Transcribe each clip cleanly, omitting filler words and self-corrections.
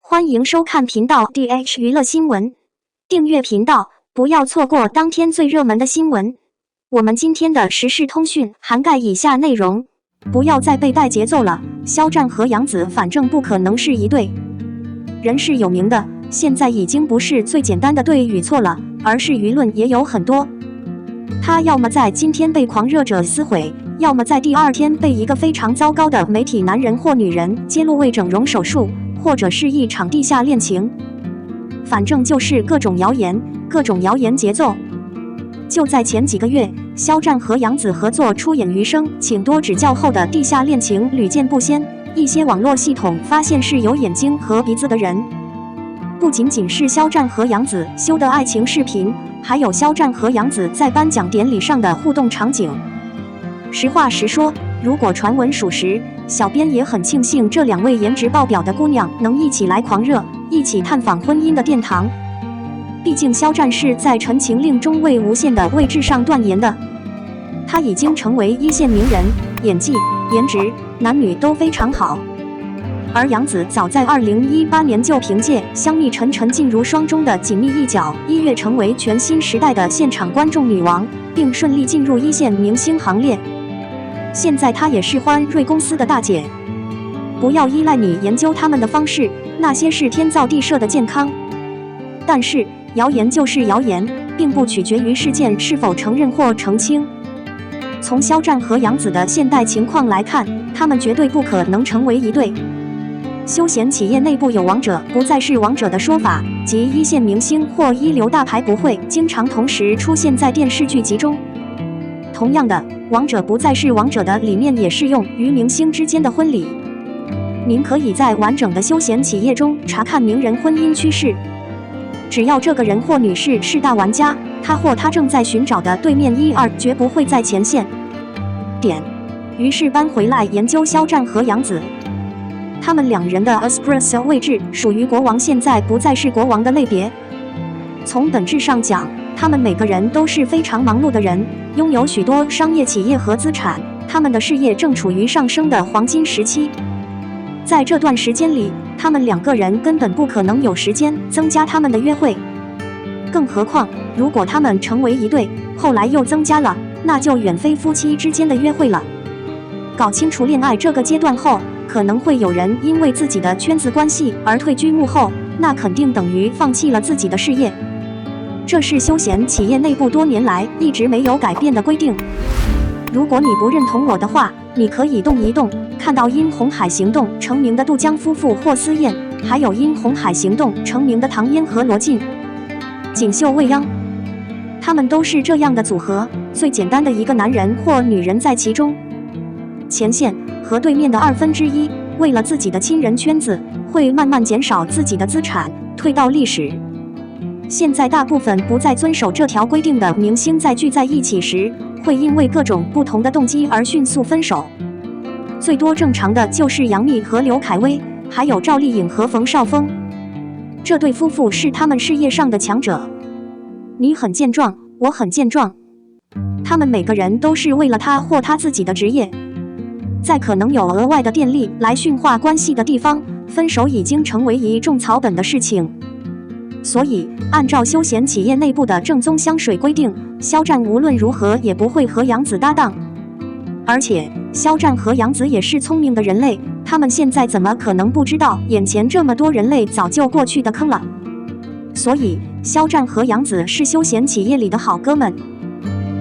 欢迎收看频道 DH 娱乐新闻，订阅频道，不要错过当天最热门的新闻。我们今天的时事通讯涵盖以下内容，不要再被带节奏了。肖战和杨紫反正不可能是一对。人是有名的，现在已经不是最简单的对与错了，而是舆论也有很多。他要么在今天被狂热者撕毁，要么在第二天被一个非常糟糕的媒体男人或女人揭露为整容手术，或者是一场地下恋情，反正就是各种谣言，各种谣言节奏。就在前几个月，肖战和杨紫合作出演《余生，请多指教》后的地下恋情屡见不鲜，一些网络系统发现是有眼睛和鼻子的人。不仅仅是肖战和杨紫修的爱情视频，还有肖战和杨紫在颁奖典礼上的互动场景。实话实说，如果传闻属实，小编也很庆幸这两位颜值爆表的姑娘能一起来狂热，一起探访婚姻的殿堂。毕竟肖战是在《陈情令》中为无限的位置上断言的，他已经成为一线名人，演技、颜值、男女都非常好。而杨紫早在2018年就凭借《香蜜沉沉烬如霜》中的紧密一角，一跃成为全新时代的现场观众女王，并顺利进入一线明星行列。现在她也是欢瑞公司的大姐。不要依赖你研究他们的方式，那些是天造地设的健康。但是谣言就是谣言，并不取决于事件是否承认或澄清。从肖战和杨紫的现代情况来看，他们绝对不可能成为一对。休闲企业内部有王者不再是王者的说法，即一线明星或一流大牌不会经常同时出现在电视剧集中。同样的，王者不再是王者的理念也适用于明星之间的婚礼。您可以在完整的休闲企业中查看名人婚姻趋势，只要这个人或女士是大玩家，他或她正在寻找的对面1、2绝不会在前线。于是搬回来研究肖战和杨紫。他们两人的 espresso 位置属于国王，现在不再是国王的类别。从本质上讲，他们每个人都是非常忙碌的人，拥有许多商业企业和资产，他们的事业正处于上升的黄金时期。在这段时间里，他们两个人根本不可能有时间增加他们的约会。更何况，如果他们成为一对，后来又增加了，那就远非夫妻之间的约会了。搞清楚恋爱这个阶段后，可能会有人因为自己的圈子关系而退居幕后，那肯定等于放弃了自己的事业。这是休闲企业内部多年来一直没有改变的规定。如果你不认同我的话，你可以动一动，看到因红海行动成名的杜江夫妇霍思燕，还有因红海行动成名的唐嫣和罗晋、锦绣未央，他们都是这样的组合，最简单的一个男人或女人在其中。前线和对面的1/2，为了自己的亲人圈子，会慢慢减少自己的资产，退到历史。现在大部分不再遵守这条规定的明星在聚在一起时，会因为各种不同的动机而迅速分手。最多正常的就是杨幂和刘恺威，还有赵丽颖和冯绍峰。这对夫妇是他们事业上的强者。你很健壮，我很健壮。他们每个人都是为了他或他自己的职业。在可能有额外的电力来驯化关系的地方，分手已经成为一种草本的事情。所以，按照休闲企业内部的正宗香水规定，肖战无论如何也不会和杨紫搭档。而且，肖战和杨紫也是聪明的人类，他们现在怎么可能不知道眼前这么多人类早就过去的坑了？所以，肖战和杨紫是休闲企业里的好哥们。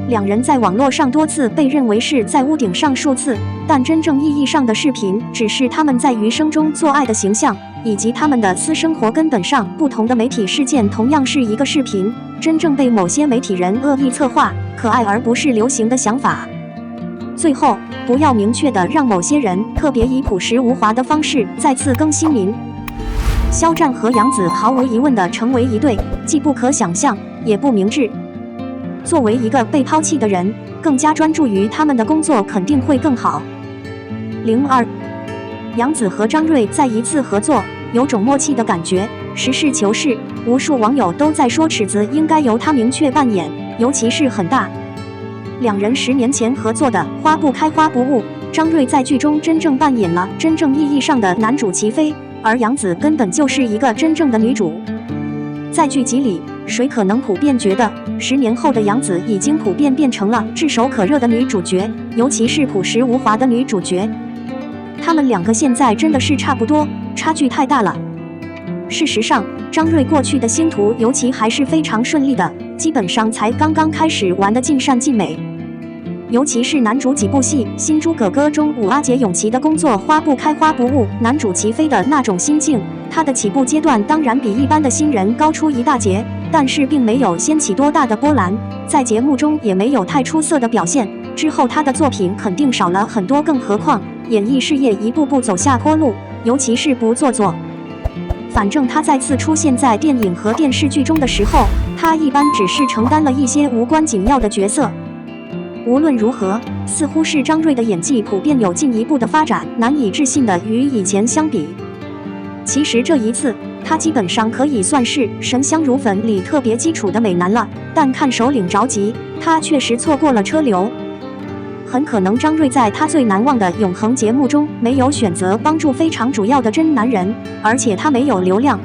两人在网络上多次被认为是在屋顶上数次，但真正意义上的视频只是他们在余生中做爱的形象，以及他们的私生活根本上不同的媒体事件同样是一个视频，真正被某些媒体人恶意策划，可爱而不是流行的想法。最后，不要明确的让某些人特别以朴实无华的方式再次更新您。肖战和杨紫毫无疑问的成为一对，既不可想象，也不明智。作为一个被抛弃的人，更加专注于他们的工作肯定会更好。杨紫和张睿再一次合作，有种默契的感觉。实事求是，无数网友都在说尺子应该由他明确扮演，尤其是很大。两人10年前合作的《花不开花不误》，张睿在剧中真正扮演了真正意义上的男主齐飞，而杨紫根本就是一个真正的女主。在剧集里，谁可能普遍觉得10年后的杨紫已经普遍变成了炙手可热的女主角，尤其是朴实无华的女主角。她们两个现在真的是差不多，差距太大了。事实上，张睿过去的星途尤其还是非常顺利的，基本上才刚刚开始玩得尽善尽美。尤其是男主几部戏《新猪哥哥》中阿杰永琪的工作花不开花不误，男主齐飞的那种心境，他的起步阶段当然比一般的新人高出一大截，但是并没有掀起多大的波澜，在节目中也没有太出色的表现。之后他的作品肯定少了很多，更何况演艺事业一步步走下坡路，尤其是不做作。反正他再次出现在电影和电视剧中的时候，他一般只是承担了一些无关紧要的角色。无论如何，似乎是张睿的演技普遍有进一步的发展，难以置信的与以前相比。其实这一次，他基本上可以算是神香乳粉里特别基础的美男了，但看首领着急，他确实错过了车流。很可能张睿在他最难忘的永恒节目中没有选择帮助非常主要的真男人，而且他没有流量。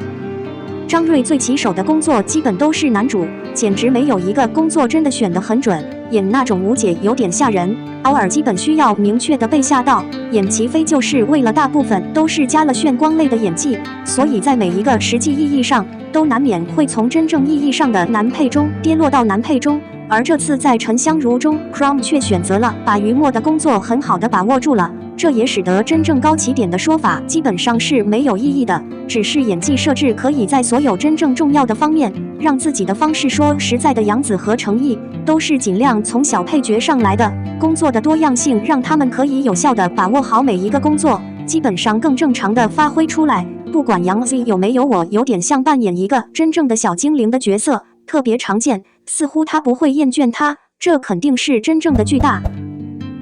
张睿最起手的工作基本都是男主，简直没有一个工作真的选得很准，演那种吴姐有点吓人，偶尔基本需要明确的被吓到，演齐飞就是为了大部分都是加了炫光类的演技，所以在每一个实际意义上都难免会从真正意义上的男配中跌落到男配中。而这次在沉香如中 ，Chrome 却选择了把余墨的工作很好的把握住了，这也使得真正高起点的说法基本上是没有意义的，只是演技设置可以在所有真正重要的方面让自己的方式。说实在的，杨紫和程毅都是尽量从小配角上来的，工作的多样性让他们可以有效的把握好每一个工作，基本上更正常的发挥出来。不管杨紫有没有，我有点像扮演一个真正的小精灵的角色，特别常见，似乎他不会厌倦他，这肯定是真正的巨大。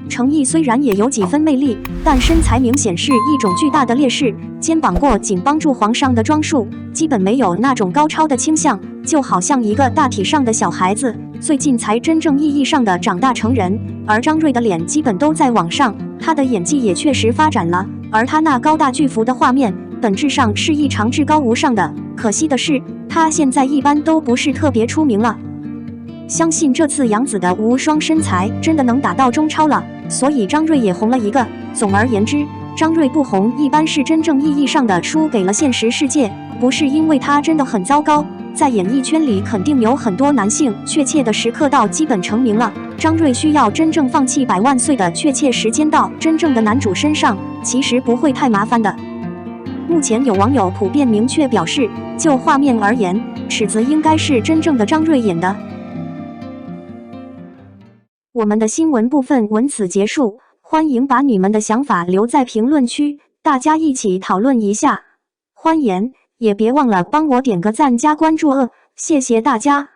程毅虽然也有几分魅力，但身材明显是一种巨大的劣势，肩膀过紧帮助皇上的装束，基本没有那种高超的倾向，就好像一个大体上的小孩子，最近才真正意义上的长大成人。而张睿的脸基本都在往上，他的演技也确实发展了，而他那高大巨幅的画面本质上是异常至高无上的，可惜的是他现在一般都不是特别出名了。相信这次杨紫的无双身材真的能打到中超了，所以张睿也红了一个。总而言之，张睿不红一般是真正意义上的输给了现实世界，不是因为他真的很糟糕。在演艺圈里肯定有很多男性确切的时刻到基本成名了，张睿需要真正放弃100万岁的确切时间到真正的男主身上，其实不会太麻烦的。目前有网友普遍明确表示，就画面而言，尺子应该是真正的张睿演的。我们的新闻部分文此结束，欢迎把你们的想法留在评论区，大家一起讨论一下。欢迎，也别忘了帮我点个赞加关注谢谢大家。